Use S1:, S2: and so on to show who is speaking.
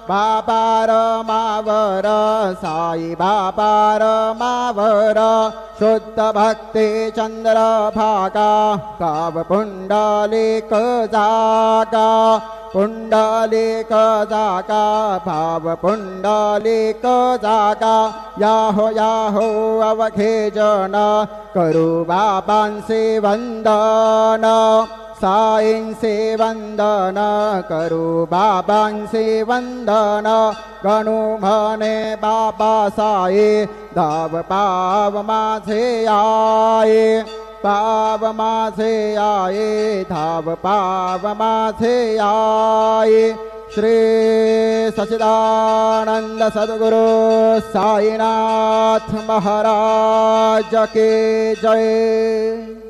S1: बाबा रमावर साई बाबा रमावर शुद्ध भक्ती चंद्रभागा गाव पुंडलिक जागा पुंडलिक जागा भाव पुंडलिक जागा याहो याहो अवघे जन करू बाबांचे वंदन साईंचे वंदन करू बाबांचे वंदन गणू म्हणे बाबा साई धाव पाव माझे आई पाव माझे आई धाव पाव माझे आई श्री सच्चिदानंद सद्गुरु साईनाथ महाराज की जय।